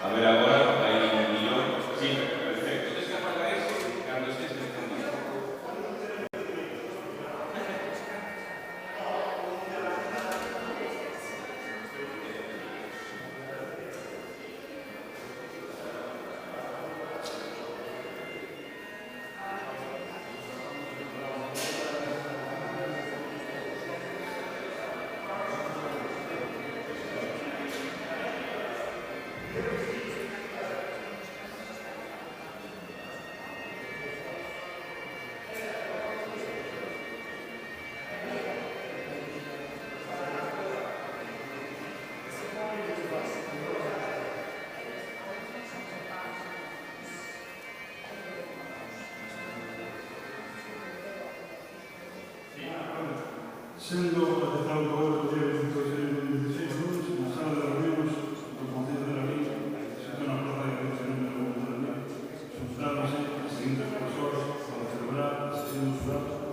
A ver, agora hai un millón. Sí, perfecto. Tens que apagar ese cando estés encendido. Sendo atestado o poder do día 22 de 2016, lunes, na sala de reunións do Concello de Lalín, sitio na plaza de Concello de Lalín, xuntáronse as seguintes persoas para celebrar a sesión do xurado.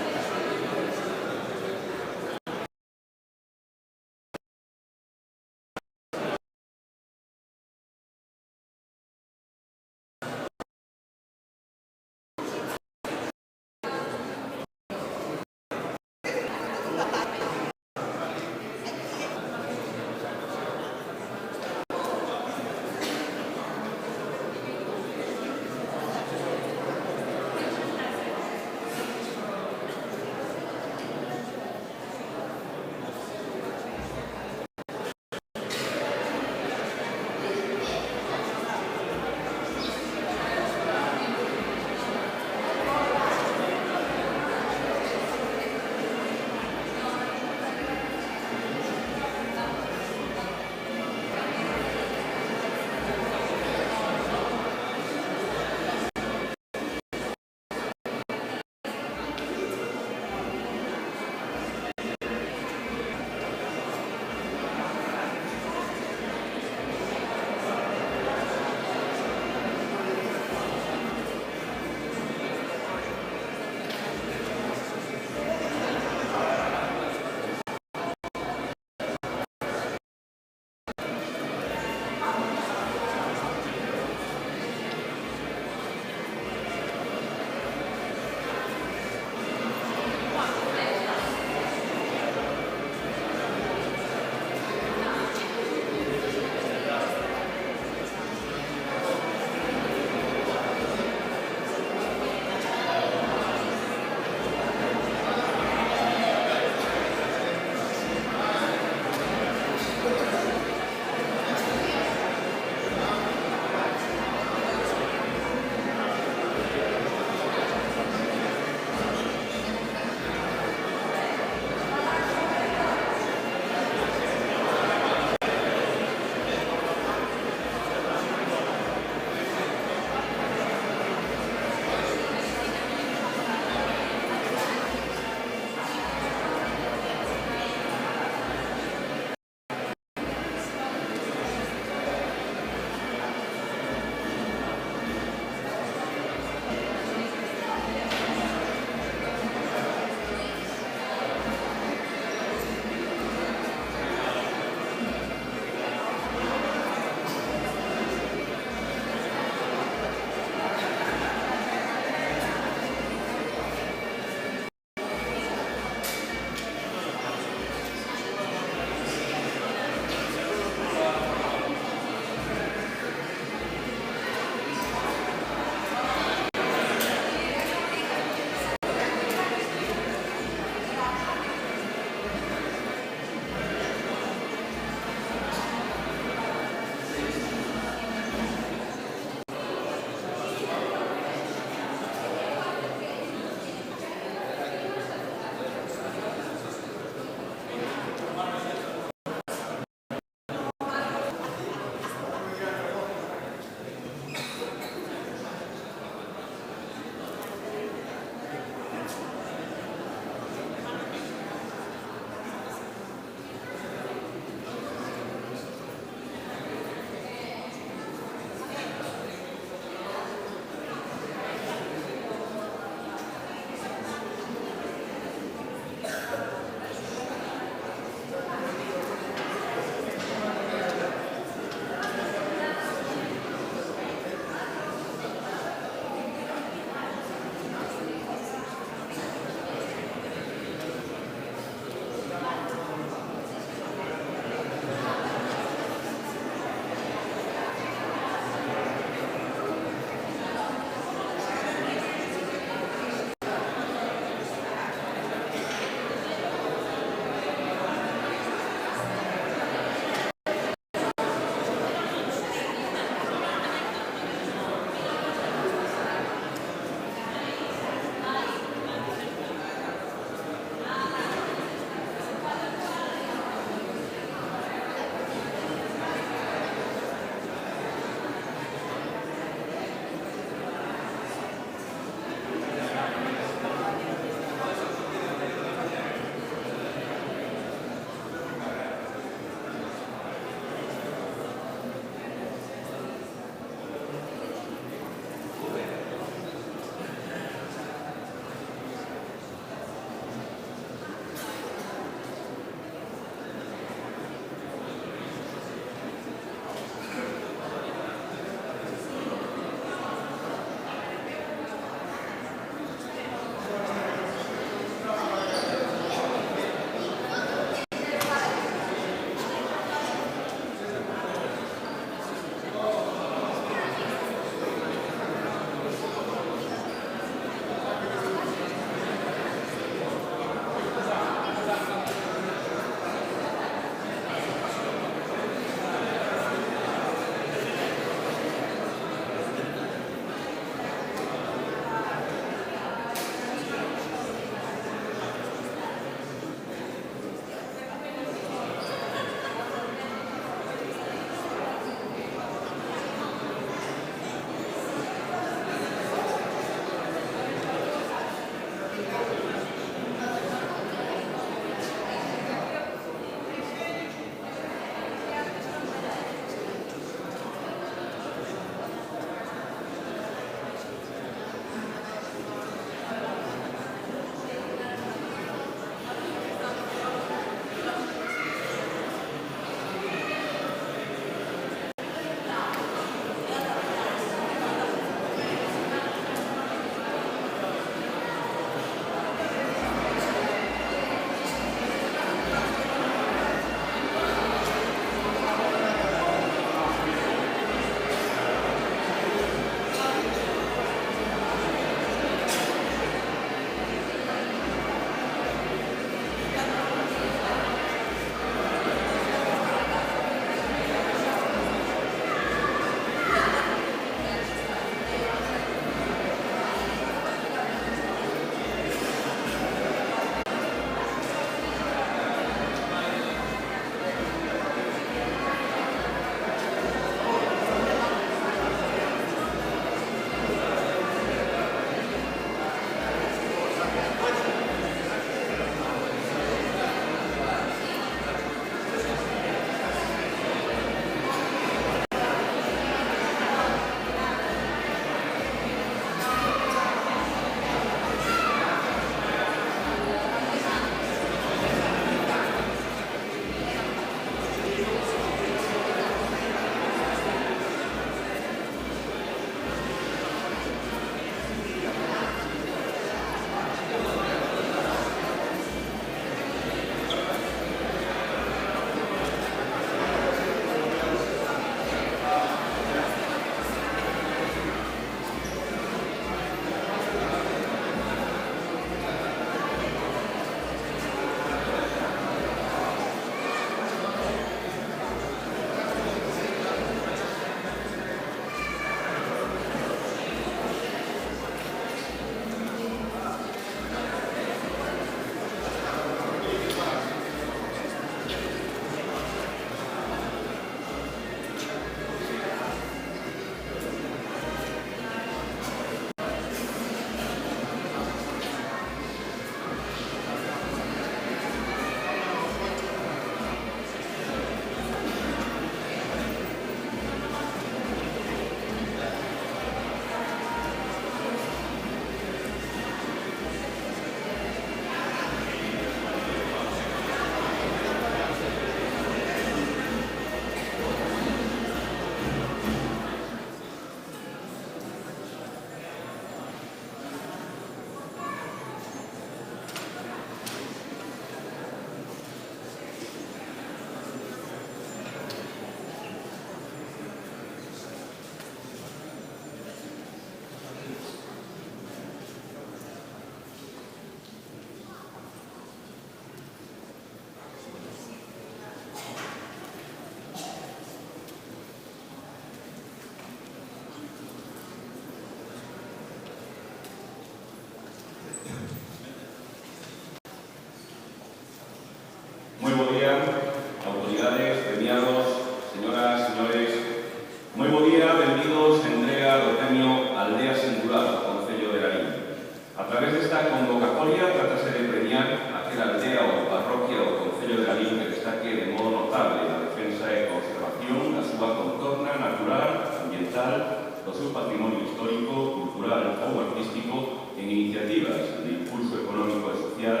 través desta convocatoria tratase de premiar aquela aldea ou parroquia ou concello de Lalín que destaque de modo notable a defensa e conservación da súa contorna natural, ambiental, do seu patrimonio histórico, cultural ou artístico en iniciativas de impulso económico e social,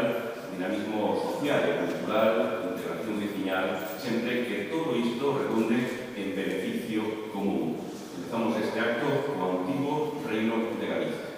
dinamismo social e cultural, integración veciñal, sempre que todo isto redunde en beneficio común. Empezamos este acto co antigo Reino de Galicia.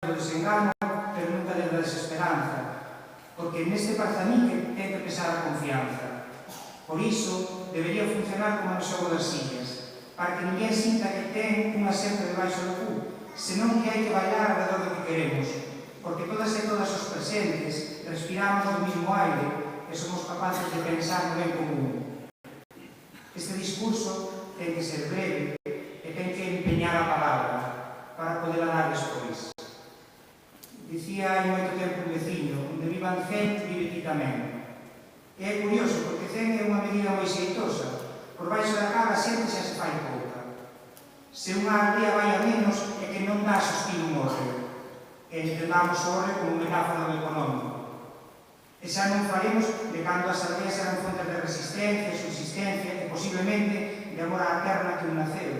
Desengano, pero nunca de desesperanza, porque neste parzamique ten que pesar a confianza. Por iso, debería funcionar como no xogo das sillas, para que ninguén sinta que ten unha sempre debaixo do cu, senón que hai que bailar alrededor do que queremos, porque todas e todas os presentes respiramos o mismo aire e somos capaces de pensar no ben común. Este discurso ten que ser breve e ten que empeñar a palabra para poder dar despois. Dicía hai moito tempo un veciño, onde vivan 100, vive ti tamén. E é curioso, porque 100 é unha medida moi xeitosa. Por baixo da cara sempre xa se fai pouca. Se unha aldea vai a menos é que non dá suspiro un horre. E entendamos o horre como metáfora do económico. E xa non faremos de cando as aldeas eran fontes de resistencia, subsistencia e posiblemente de amor á terra que un naceu.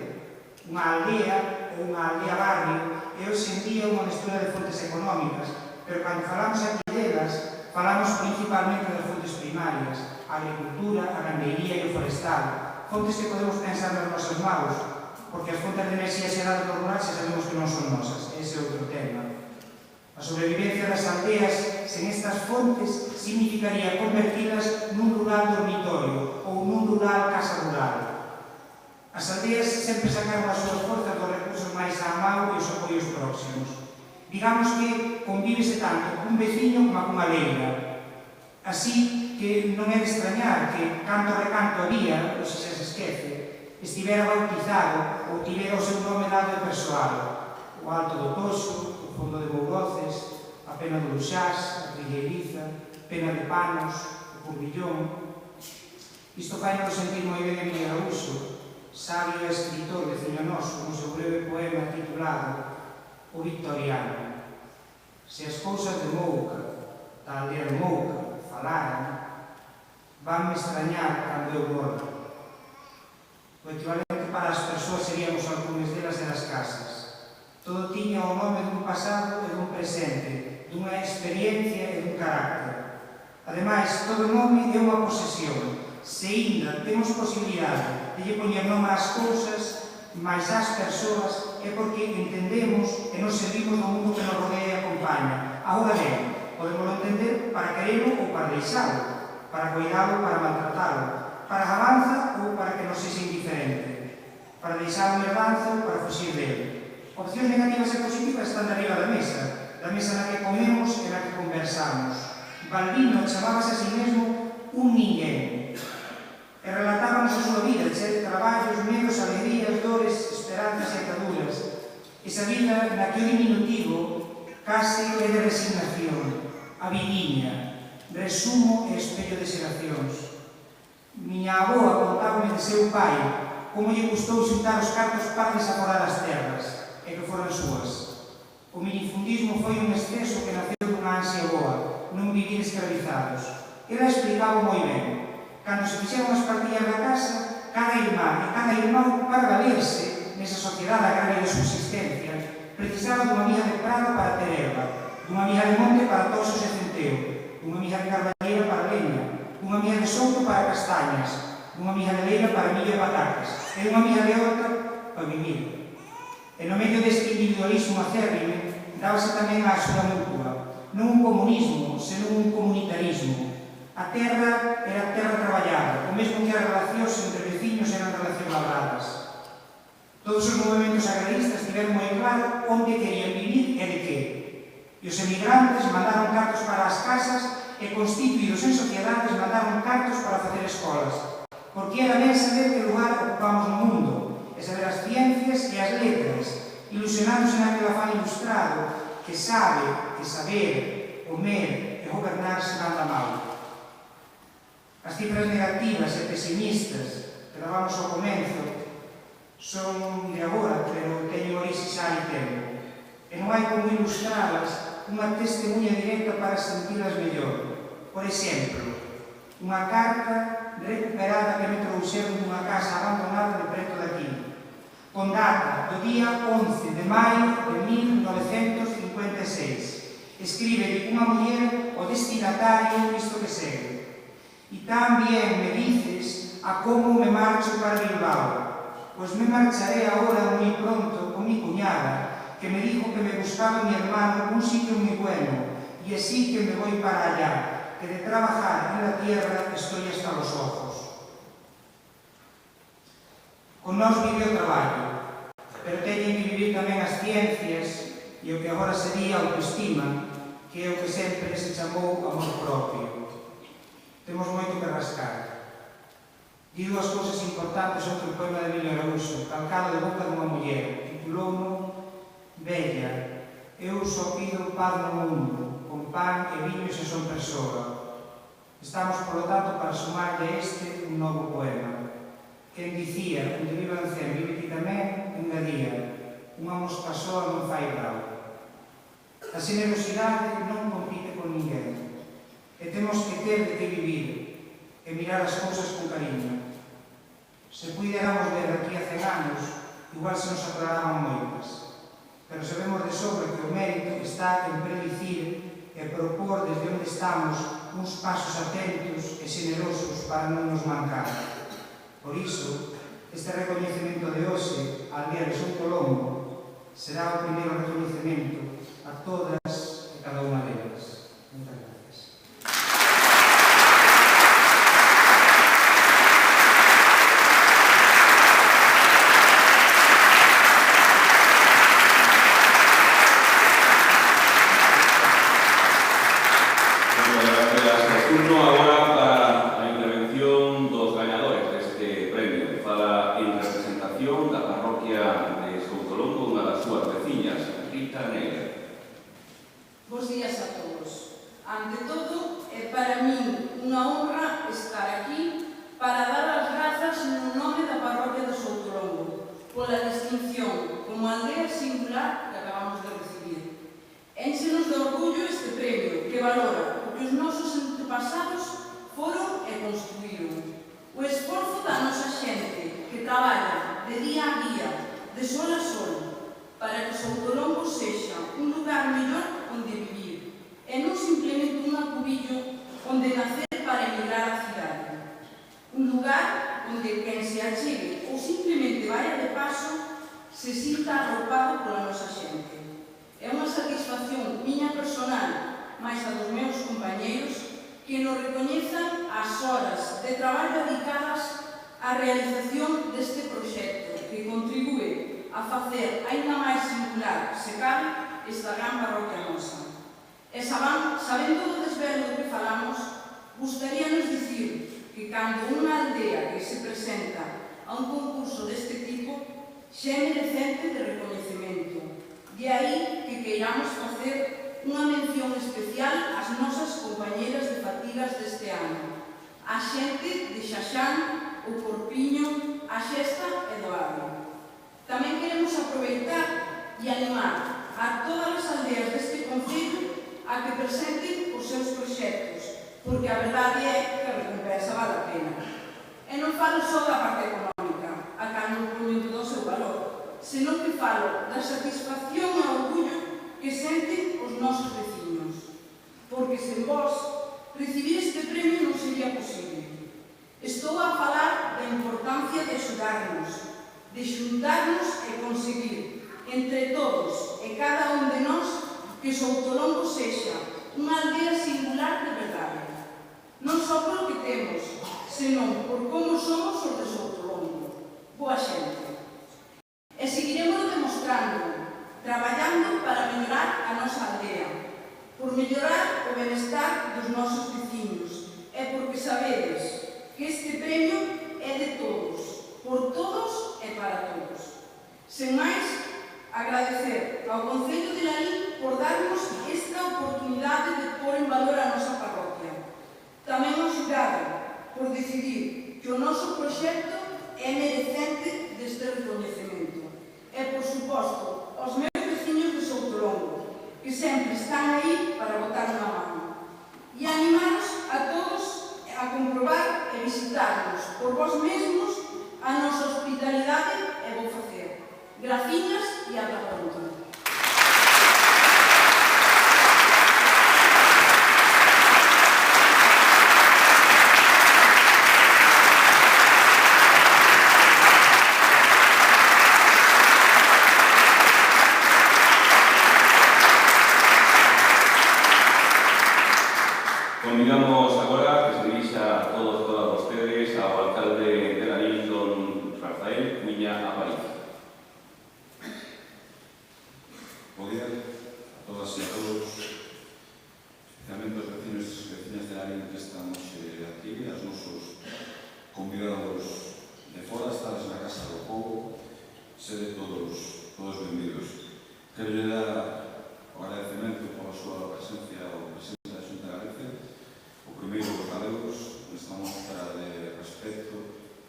Unha aldea ou unha aldea barrio e hoxe en día unha mestura de fontes económicas, pero cando falamos aquí delas, falamos principalmente das fontes primarias, a agricultura, a gandeiría e o forestal, fontes que podemos pensar nos nosos magos, porque as fontes de enerxía xeradas no rural xa sabemos que non son nosas, ese é outro tema. A sobrevivencia das aldeas sen estas fontes significaría convertidas nun rural dormitorio ou nun rural casa rural. As aldeas sempre sacaron as súas forzas dos recursos máis á mão e os apoios próximos. Digamos que convívese tanto cun veciño como cunha leira. Así que non é de extrañar que canto recanto había, ou se xa se esquece, estivera bautizado ou tivera o seu nome dado de persoal. O Alto do Toxo, o Fondo de Mouroces, a Pena do Luxás, a Trigueiriza, Pena de Panos, o Curbillón. Isto fai nos sentir moi ben en Miguel Araúxo, sabio e escritor veciño noso, no seu breve poema titulado O Victoriano. Se as cousas de Mouca, da aldea de Mouca, falaran, vanme extrañar cando eu morro. O equivalente para as persoas seríamos algúns delas e das casas. tiña o nome dun pasado e dun presente, dunha experiencia e dun carácter. Ademais, todo nome é unha posesión. Se ainda temos posibilidade de lle poñer nome ás cousas, máis ás persoas, é porque entendemos e nos servimos do mundo que nos rodea e acompaña. Agora ben, podemos entender para quererlo ou para deixalo, para cuidalo ou para maltratalo, para avanza ou para que nos sexa indiferente, para deixar unha herdanza ou para fuxir dele. Opcións negativas e positivas están arriba da mesa na que comemos e na que conversamos. Balbino chamábase a si mesmo un ninguén e relatábanos a súa vida chea de traballos, medos, alegrías, dores, esperanzas e ataduras. Esa vida na que o diminutivo case é de resignación, a vidiña, resumo e espello de xeracións. Miña aboa contábame de seu pai como lle gustou xuntar os cartos para desaforar as terras e que foran súas. O minifundismo foi un exceso que naceu dunha ansia boa, non vivir escravizados. Ela explicaba moi ben. Cando se fixeron as partillas da casa, cada irmán e cada irmán, para valerse nesa sociedade agraria de subsistencia, precisaba dunha mija de prado para ter erva, dunha mija de monte para tosos e centeo, dunha mija de carballeira para leña, dunha mija de souto para castañas, dunha mija de leira para millo e patatas, e dunha mija de horta para vivir. E no medio deste individualismo acérrime, dábase tamén a axuda mutua, non un comunismo, senón un comunitarismo. A terra era terra traballada, o mesmo que as relacións entre veciños eran relacións labradas. Todos os movimentos agraristas tiveron moi claro onde querían vivir e de que. E os emigrantes mandaron cartos para as casas e constituídos en sociedades mandaron cartos para facer escolas. Porque era ben saber que lugar ocupamos no mundo, e saber as ciencias e as letras, ilusionándose naquele afán ilustrado que sabe que saber, comer e gobernar se van da mal. As cifras negativas e pesimistas que dábamos ao comenzo son de agora, pero teñen orixe xa hai tempo. E non hai como ilustralas unha testemunha directa para sentilas mellor. Por exemplo, unha carta recuperada que me trouxeron dunha casa abandonada de preto daqui, con data do día 11 de maio de 1956. Escribe unha muller o destinatario isto que segue. Y también me dices a cómo me marcho para Bilbao, pues me marcharé ahora muy pronto con mi cuñada, que me dijo que me buscaba mi hermano un sitio muy bueno, y así que me voy para allá, que de trabajar en la tierra estoy hasta los ojos. Con nós vive o traballo, pero teñen que vivir tamén as ciencias e o que agora sería autoestima, que é o que sempre se chamou amor propio. Temos moito que rascar. Di dúas cousas importantes sobre o poema de Emilio Araújo, calcado de boca dunha muller, titulou-no Bella, eu só pido paz no mundo, con pan e viños e son persoa. Estamos, por lo tanto, para sumarlle a este un novo poema. Quen dicía, onde vivan cen, vive ti tamén, engadía, unha mosca soa non fai bravo. A generosidade non compite con ninguén. E temos que ter de que vivir e mirar as cousas con cariño. Se puidéramos ver aquí a 100 anos, igual se nos aclaraban moitas. Pero sabemos de sobra que o mérito está en predicir e propor desde onde estamos uns pasos atentos e xenerosos para non nos mancar. Por iso, este recoñecemento de hoxe, al día de Son Colombo, será o primeiro recoñecemento a todas e cada unha delas. Moitas gracias. Bos días a todos. Ante todo, é para min unha honra estar aquí para dar as grazas no nome da parroquia de Soutolongo pola distinción como aldea singular que acabamos de recibir. Énchenos de orgullo este premio que valora o que os nosos antepasados foron e construíron. O esforzo da nosa xente que traballa de día a día, de sol a sol, para que Soutolongo sexa un lugar mellor onde vivir e non simplemente un acubillo onde nacer para emigrar á cidade. Un lugar onde quen se achegue ou simplemente vaya de paso se sinta arropado pola nosa xente. É unha satisfacción miña personal, máis a dos meus compañeiros, que nos recoñezan as horas de traballo dedicadas á realización deste proxecto que contribúe a facer aínda máis singular, se cabe, esta gran parroquia nosa. E sabendo do desvelo do que falamos, gustaríanos dicir que cando unha aldea que se presenta a un concurso deste tipo xa é merecente de recoñecemento. De aí que queiramos facer unha mención especial ás nosas compañeras de fatigas deste ano, a xente de Xaxán, o Corpiño, a Xesta e do Ave. Tamén queremos aproveitar e animar a todas as aldeas deste concello a que presenten os seus proxectos, porque a verdade é que a recompensa vale a pena. E non falo só da parte económica, a cal non poñen todo o seu valor, senón que falo da satisfacción e orgullo que senten os nosos veciños. Porque sen vos, recibir este premio non sería posible. Estou a falar da importancia de axudarnos, de xuntarnos e conseguir, entre todos e cada un de nós, que Soutolongo sexa unha aldea singular de verdade. Non só polo que temos, senón por como somos os de Soutolongo. Boa xente. E seguiremos demostrando, traballando para mellorar a nosa aldea, por mellorar o benestar dos nosos veciños, e porque sabedes que este premio é de todos, por todos e para todos. Sen máis, agradecer ao Concello de Lalín por darnos esta oportunidade de pôr en valor a nosa parroquia. Tamén ao xurado por decidir que o noso proxecto é merecente deste recoñecemento. E, por suposto, aos meus veciños de Soutolongo, que sempre están aí para botar unha mano. E animaros a todos a comprobar e visitarnos por vos mesmos a nosa hospitalidade e bo facer. Graciñas e ata pronto. Convidamos agora que se dirixa a todos e todas vostedes ao alcalde de Lalín, don Rafael Cuña Aparicio. Bo día a todas e a todos, especialmente os vecinos e vecinas de Lalín que están hoxe aquí, as nosos convidados de fora, estades na Casa do Pobo, sede todos benvidos. Quero lle dar o agradecemento pola súa presencia ao presidente da Xunta de Galicia, o primeiro dos galegos, nesta mostra de respeto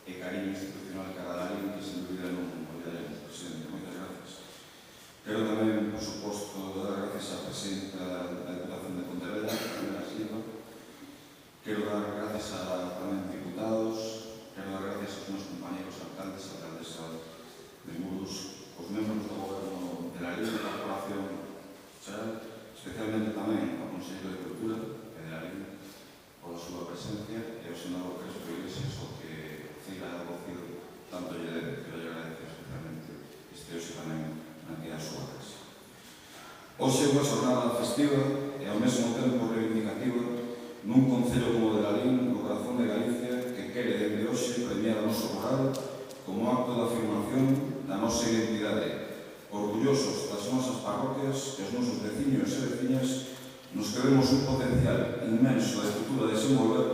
e cariño institucional cara a Lalín, que sen dúbida non olvidaremos. Presidente, moitas gracias. Quero tamén, por suposto, dar gracias á presidenta da Deputación de Pontevedra, Ana Silva. Quero dar gracias a tamén diputados, quero dar gracias aos meus compañeros alcaldes, alcaldesa de Muros, os membros do Goberno de Lalín, da Corporación Xeral, especialmente tamén ao Consello de Cultura e de Lalín, pola súa presencia, e ao senador Crespo Iglesias, o que Ceira ha vozido tanto lle debe, que lle agradecer especialmente este hoxe tamén aquí a súa casa. Hoxe é unha xornada festiva e ao mesmo tempo reivindicativa nun concello como de Lalín, no corazón de Galicia, que quere dende hoxe premiar o noso rural como acto de afirmación da nosa identidade. Orgullosos das nosas parroquias e os nosos veciños e veciñas, nos que vemos un potencial inmenso de futuro a desenvolver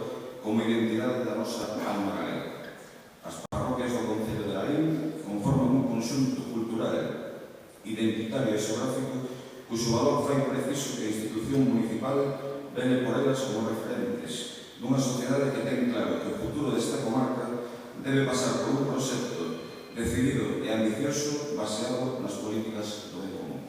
como identidade da nosa alma galega. As parroquias do concello de Lalín conforman un conxunto cultural, identitario e xeográfico cuxo valor fai preciso que a institución municipal vele por elas como referentes dunha sociedade que ten claro que o futuro desta comarca debe pasar por un proxecto decidido e ambicioso baseado nas políticas do ben común.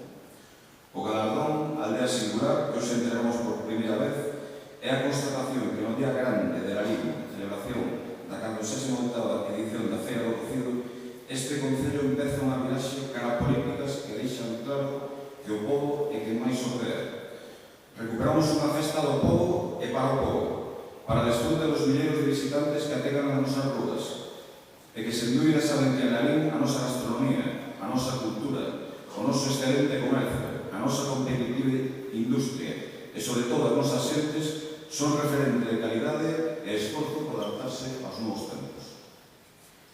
O galardón Aldea Singular, que hoxe entregamos por primeira vez, é a constatación que no día grande de Lalín, celebración da 48ª edición da Feira do Cocido, este concello empeza unha viraxe cara a políticas que deixan claro que o agora pouco, para desfrute dos milleiros de visitantes que ategan as nosas ruas, e que sen dúbida saben que en Lalín a nosa gastronomía, a nosa cultura, o noso excelente comercio, a nosa competitiva industria e, sobre todo, as nosas xentes son referente de calidade e esforzo por adaptarse aos novos tempos.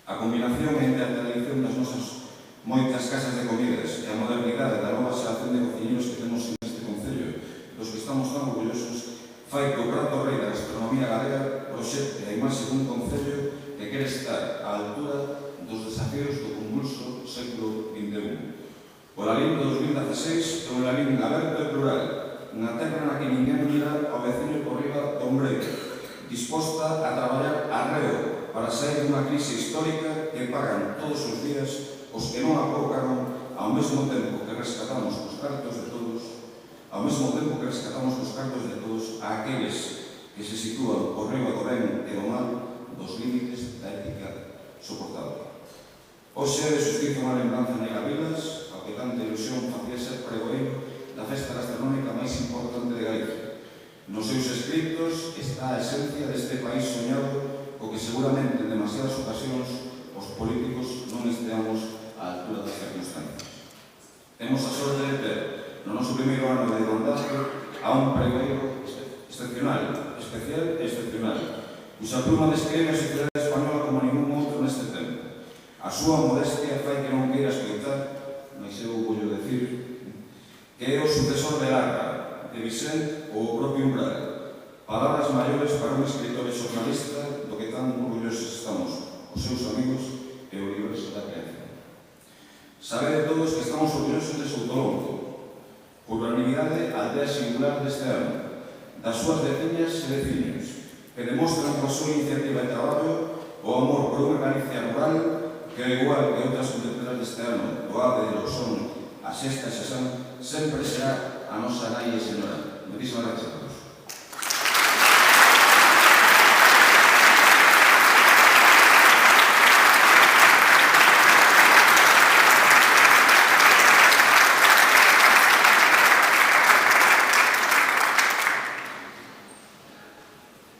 A combinación entre a tradición das nosas moitas casas de comidas e a modernidade da nova xeración de cociñeros que temos neste concello, dos que estamos tan orgullosos, fai que o prato rei da gastronomía galega proxecte a imaxe dun concello que quere estar á altura dos desafíos do convulso século XXI. O Lalín do 2016 é un Lalín aberto e plural, unha terra na que ninguén mira ao veciño por riba do ombreiro, disposta a traballar arreo para sair dunha crise histórica que pagan todos os días os que non aporcaron ao mesmo tempo que rescatamos os cartos de todos, a aqueles que se sitúan por riba do ben e do mal dos límites da ética soportable. Hoxe é de xustiza unha lembranza nega Vilas, ao que tanta ilusión facía ser pregoeiro da festa gastronómica máis importante de Galicia. Nos seus escritos está a esencia deste país soñado co que seguramente en demasiadas ocasións os políticos non esteamos á altura das circunstancias. Temos a sorte de ter, no noso primeiro ano de mandato, a un pregoeiro excepcional, especial e excepcional, cuxa pluma describe a sociedade española como ningún outro neste tempo. A súa modestia fai que non queira escoitar, mas eu vou decir, que é o sucesor de Larra, de Vicente ou o propio Umbral. Palabras maiores para un escritor e xornalista do que tan orgullosos estamos os seus amigos e o universo da creación. Sabe de todos que estamos orgullosos de Soutolongo, por unanimidade a aldea singular deste ano, das súas veciñas e veciños, que demostran coa súa iniciativa e traballo o amor por unha Galicia rural que, ao igual que outras competidoras deste ano, o Ave, o Son, a Sexta e Xasán, sempre será a nosa nai e señora. Moitísimas gracias a todos.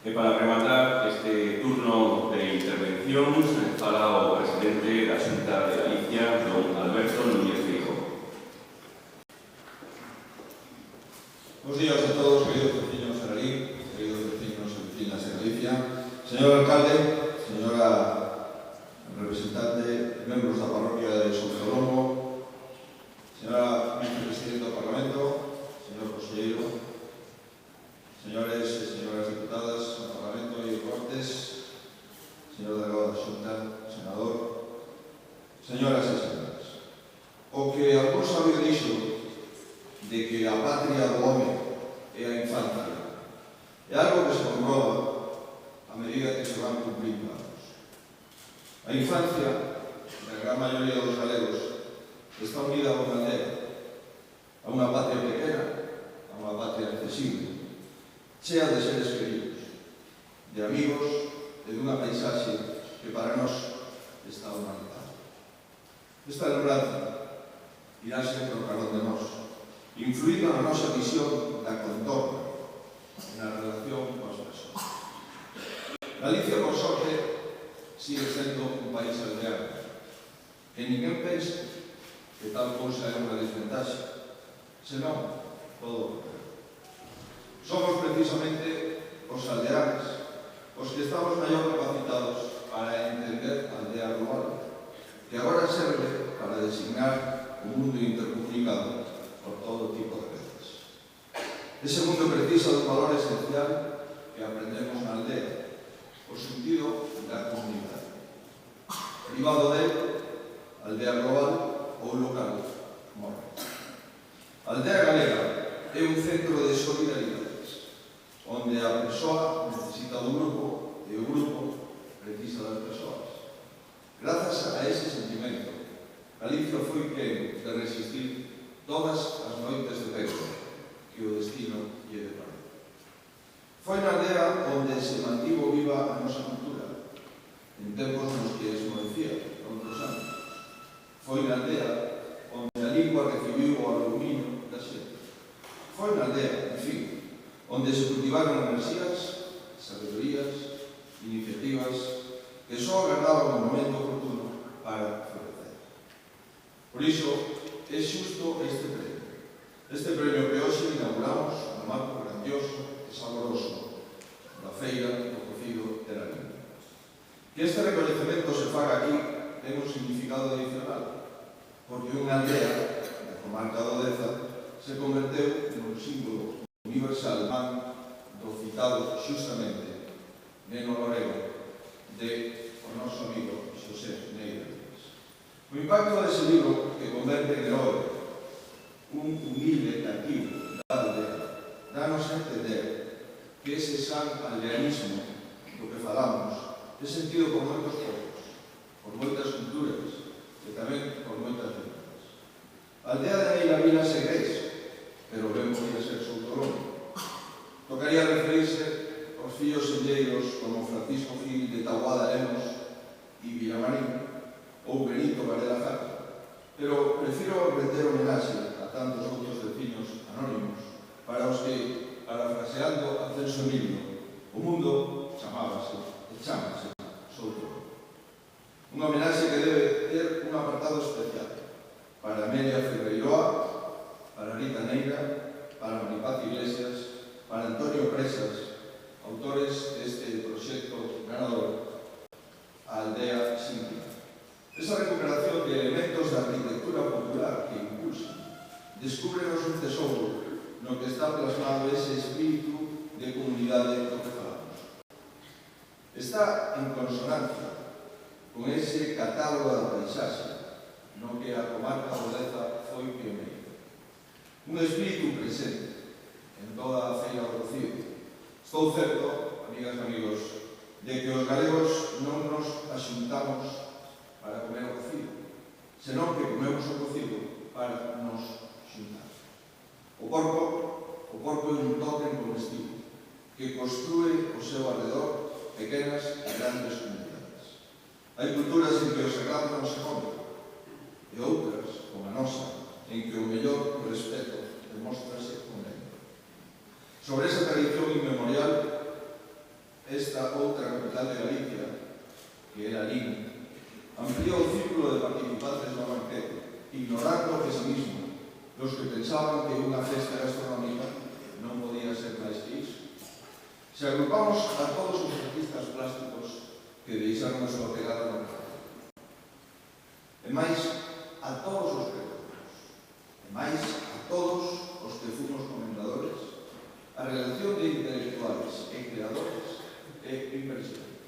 E para rematar este turno de intervencións, fala o presidente da Xunta de Galicia, don Alberto Núñez Feijóo. Bos días a todos, queridos vecinos de Lalín, queridos vecinos e vecinas de Galicia, señor alcalde, señora representante, membros da parroquia de Soutolongo, señora vicepresidenta do Parlamento, señor conselleiro, señores e señoras diputadas do Parlamento e Cortes, señor delegado da Xunta, senador, señoras e señores. O que algún sabio dixo de que a patria do home é a infancia é algo que se comproba a medida que se van cumplindo anos. A infancia, na gran maioría dos galegos, está unida a unha aldea, a unha patria pequena, a unha patria accesible, chea de seres queridos, de amigos e dunha paisaxe que para nós está humanizada. Esta lembranza irá sempre ao carón de nós, influindo na nosa visión da contorna e na relación coas persoas. Galicia, por sorte, sigue sendo un país aldeano, que ninguén pense que tal cousa é unha desventaxa, senón todo o contrario. Somos precisamente os aldeanos os que estamos mellor capacitados para entender a aldea global, que agora serve para designar un mundo intercomunicado por todo tipo de veces. Ese mundo precisa dun valor esencial que aprendemos na aldea, o sentido da comunidade. Privado de aldea global ou local morre. A aldea galega é un centro de solidaridade, onde a persoa necesita do grupo e o grupo precisa das persoas. Grazas a ese sentimento, Galicia foi quen de resistir todas as noites de vento que o destino lle deparou. Foi na aldea onde se mantivo viva a nosa cultura, en tempos nos que esmorecía outros anos. Foi na aldea onde a lingua recibiu o aluminio da xente. Foi na aldea, en fin, onde se cultivaron enerxías, sabedorías, iniciativas que só agardaban o momento oportuno para florecer. Por iso, é xusto este premio que hoxe inauguramos no marco grandioso e saboroso da Feira do Cocido de Lalín. Que este recoñecemento se faga aquí ten un significado adicional, porque unha aldea da comarca do Deza se converteu nun símbolo universal do citado xustamente Neno Lorego de o noso amigo Xosé Neira. O impacto dese libro que converte en heroe un humilde caquivo da aldea danos a entender que ese san aldeanismo do que falamos é sentido por moitos povos, por moitas culturas e tamén por moitas lenguas. A aldea de Neira Vila se crece, pero ben podía ser Soutolón. Tocaría referirse aos fillos selleiros como Francisco Gil de Taboada Lemos e Villamarín ou Benito Varela Jara, pero prefiro render homenaxe a tantos outros veciños anónimos para os que, parafraseando a Celso Emilio, o mundo chamábase e chámase Soutolón. Unha homenaxe que debe ter un apartado especial para Amelia Ferreiroa, para Rita Neira, para Maripaz Iglesias, para Antonio Presas, autores deste proxecto ganador, a Aldea Sintra. Esa recuperación de elementos da arquitectura popular que impulsa descúbrenos un tesouro no que está plasmado ese espírito de comunidade do que falamos. Está en consonancia con ese catálogo da paisaxe no que a comarca do Deza foi pioneira. Un espírito presente en toda a Feira do Cocido. Estou certo, amigas e amigos, de que os galegos non nos axuntamos para comer o cocido, senón que comemos o cocido para nos xuntar. O corpo é un tótem comestible que construe o seu arredor pequenas e grandes comunidades. Hai culturas en que o sagrado non se come, e outras, como a nosa, en que o mellor respeto demóstrase con ela. Sobre esa tradición inmemorial, esta outra capital de Galicia, que é Lalín, amplió o círculo de participantes no banquete, ignorando o pesimismo dos que pensaban que unha festa gastronómica non podía ser máis que iso. Se agrupamos a todos os artistas plásticos que deixaron a súa pegada no mercado, e máis a todos os creadores, e máis a todos os que fomos comendadores, a relación de intelectuales e creadores é impresionante.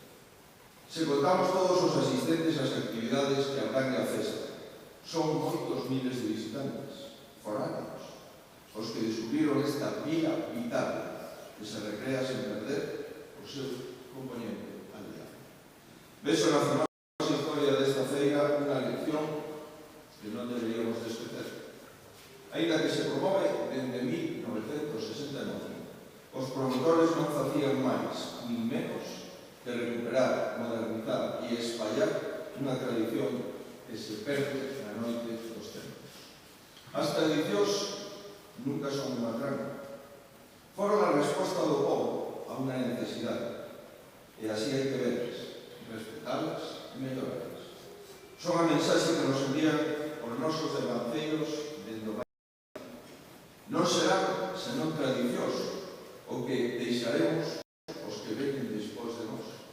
Se contamos todos os asistentes ás actividades que abrangue a festa, son moitos miles de visitantes, foráneos, os que descubriron esta vía vital que se recrea sen perder o seu componente aldeano. Vexo na fermosa historia desta feira unha lección que non deberíamos de esquecer. Ainda que se promove dende 1969, os promotores non facían máis nin menos que recuperar, modernizar e espallar unha tradición que se perde na noite dos tempos. As tradicións nunca son unha tranca. Foron a resposta do povo a unha necesidade, e así hai que verlas, respetalas e mellorarlas. Son a mensaxe que nos envían os nosos devanceiros dende o país. Non será senón tradicións o que deixaremos os que veñen despois de nós.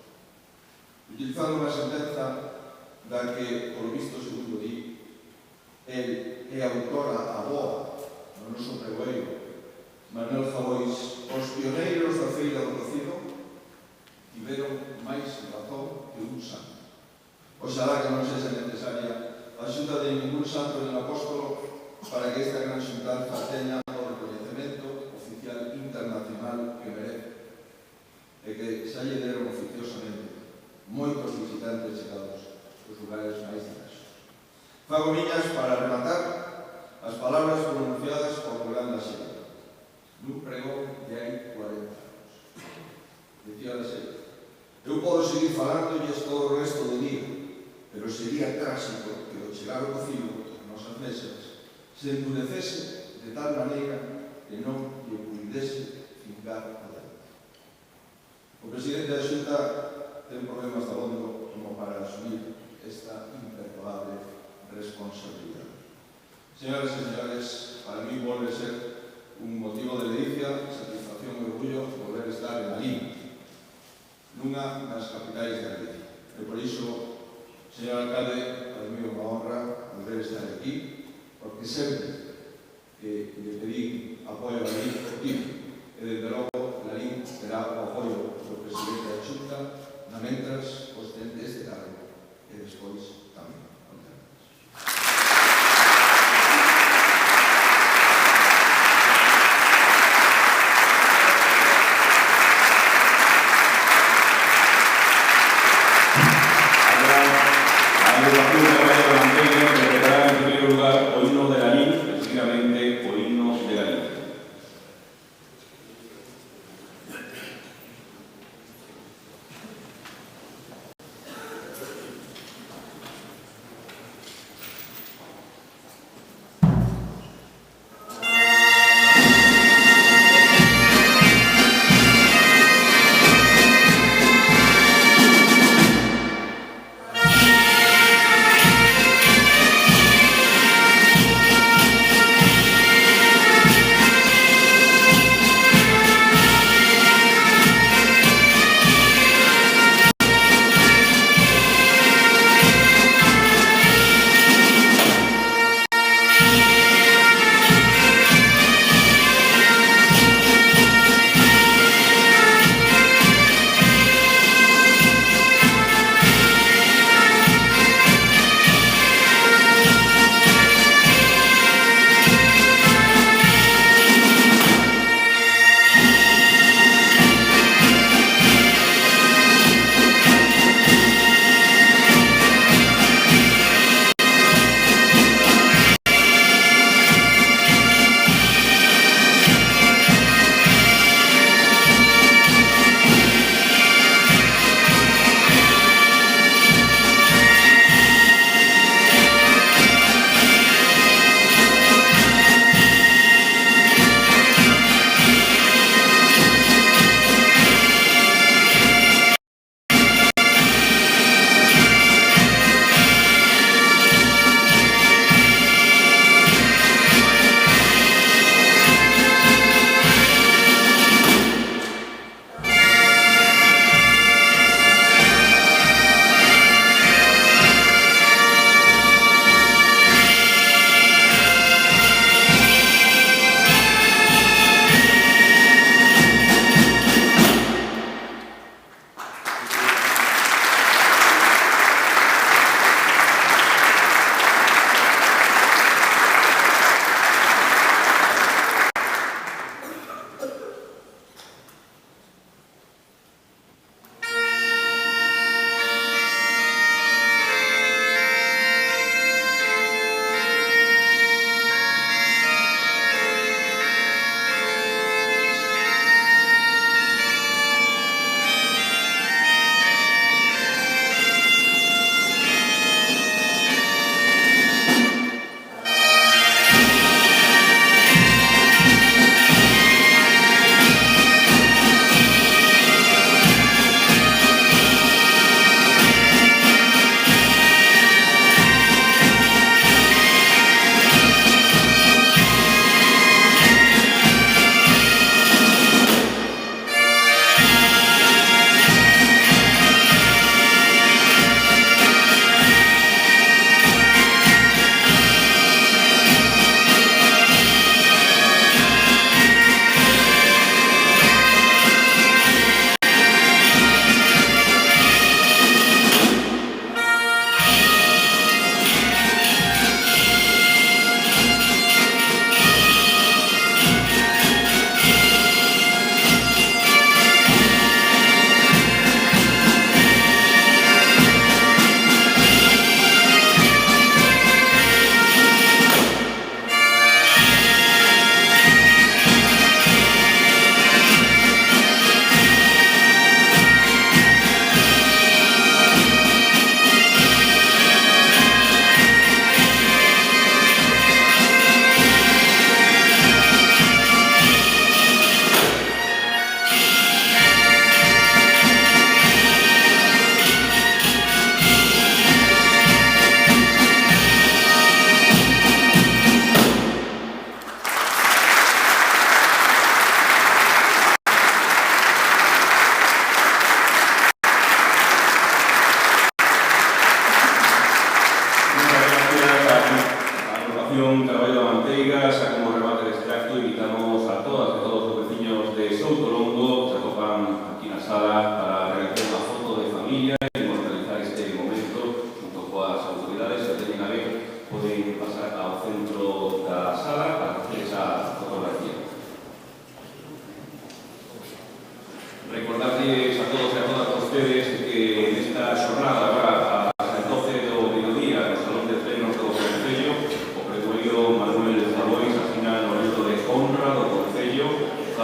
Utilizando unha sentenza da que, por visto segundo di, el é autora aboa no noso pregoeiro, Manuel Javois, os pioneiros da Feira do Cocido tiveron máis razón que un santo. Oxalá que non sexa necesaria a axuda de ningún santo nin apóstolo para que esta gran xuntanza teña o recoñecemento oficial internacional que merece, e que xa lle deron oficiosamente moitos visitantes chegados dos lugares máis diversos. Fago miñas para rematar as palabras pronunciadas por Rolando Axela nun pregón de hai 40 anos. Dicía Axela: eu podo seguir falándolles todo o resto do día, pero sería tráxico que ao chegar o cocido ás nosas mesas se endurecese de tal maneira que non lle puidese fincar adelante. O presidente da Xunta ten problemas de abondo como para asumir esta imperdoable responsabilidade. Señoras e señores, para mí volve a ser un motivo de ledicia, satisfacción e orgullo volver a estar en Lalín, nunha das capitais de Galicia. E por iso, señor alcalde, para mí é unha honra volver a estar aquí, porque sempre que lle pedí apoio a Lalín, e desde logo Lalín terá o apoio do presidente da Xunta, na mentras ostente este cargo, e despois tamén.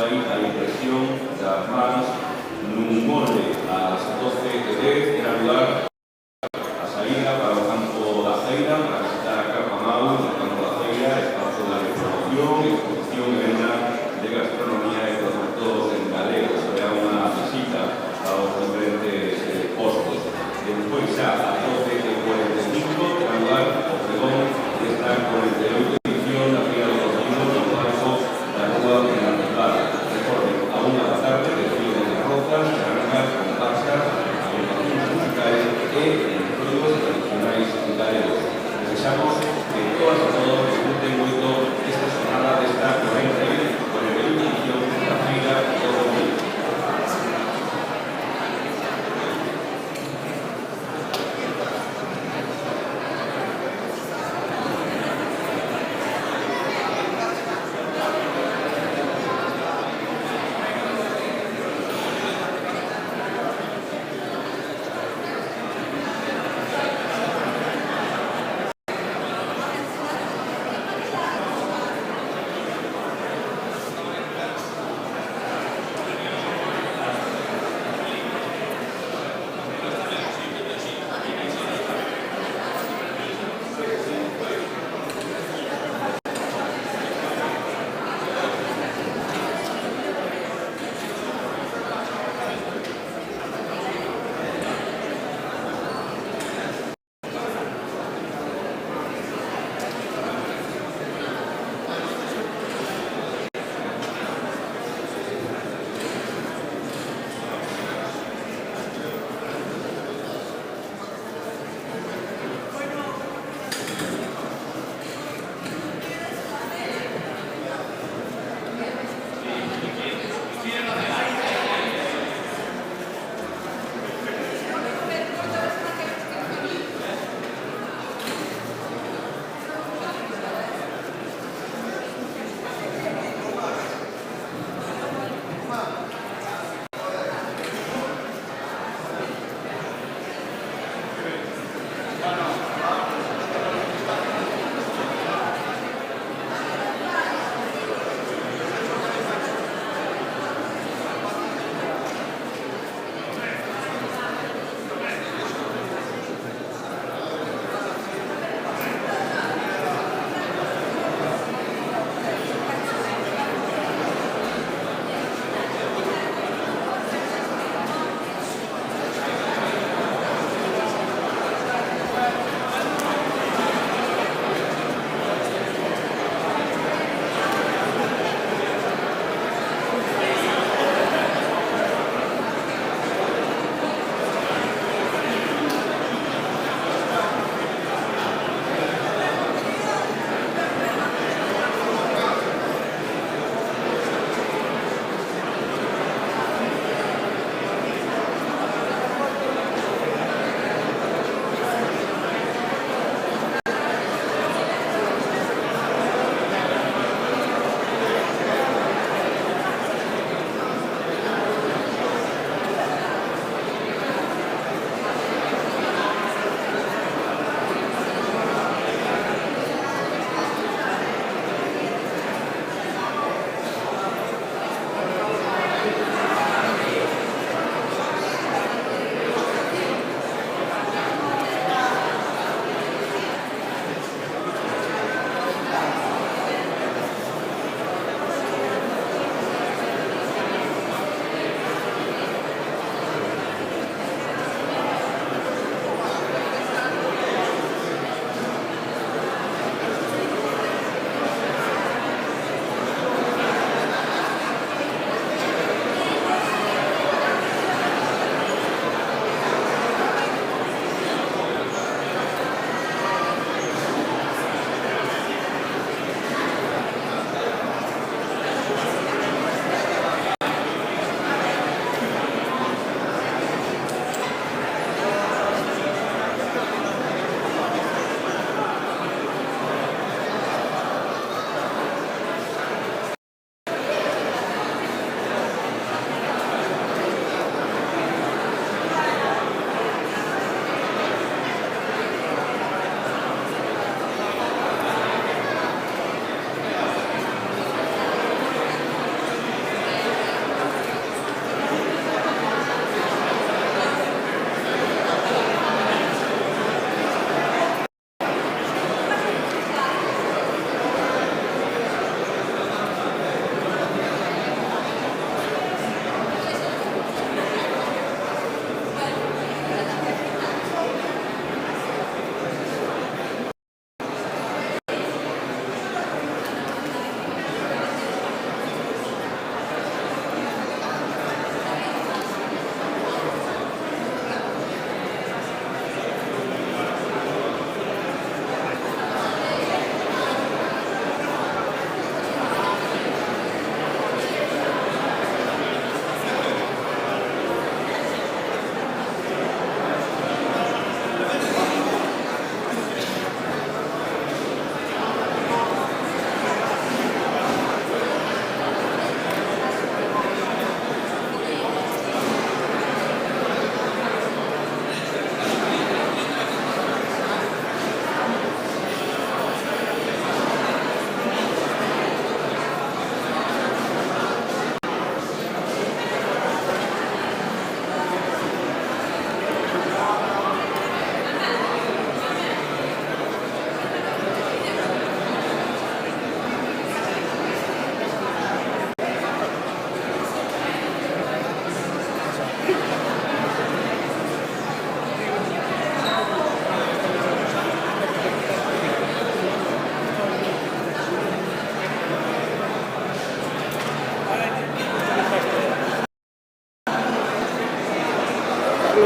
vai a impresión das mans nun molde ás 12:10 era lugar a saída para o campo da feira, para visitar a Capa Mau, no campo da feira, espazo de promoción, exposición e venda de gastronomía e produtos en galego. Será unha visita aos diferentes postos. Despois xa a 12:45 terá lugar o pregón desta 48 edición da Feira do Cocido no marco da Rúa de la Ciudad. Recorden, a 1 da tarde, desfile de rozas, granjas, comparsas, agrupacións musicais e entroidos tradicionais galegos. Desexamos que todas e todos disfruten moito esta jornada desta 48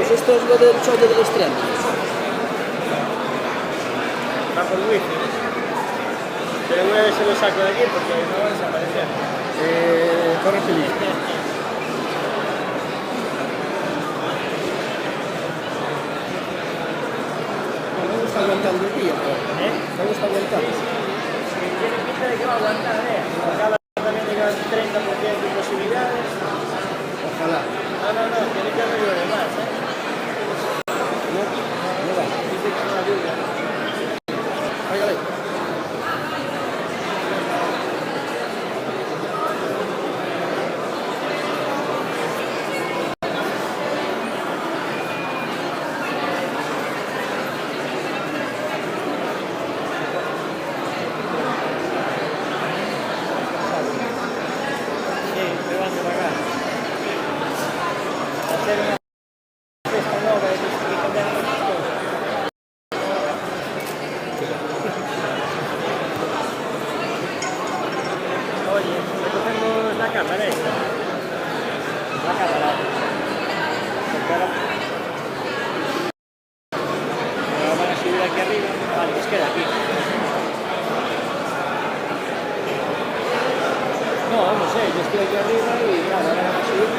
Pues esto es lo del show del estreno. Va por wifi. Pero voy a ver si lo saco de aquí porque no va a desaparecer. Corre feliz. Me gusta aguantando el día, pero... Me gusta aguantar. Tiene pinta de que va a aguantar, Acaba también de llegar 30% de posibilidades. Ojalá. No, tiene que haber de más, No va. Dice que no ayuda. Hágale. Sí, me van a pagar. Hacer una fiesta nueva de que cambiaron las cosas. Oye, recogemos la cámara esta. La cámara. Porque ahora van a subir aquí arriba. Vale, pues queda aquí. No sé, yo estoy aquí arriba y claro, ahora van a subir.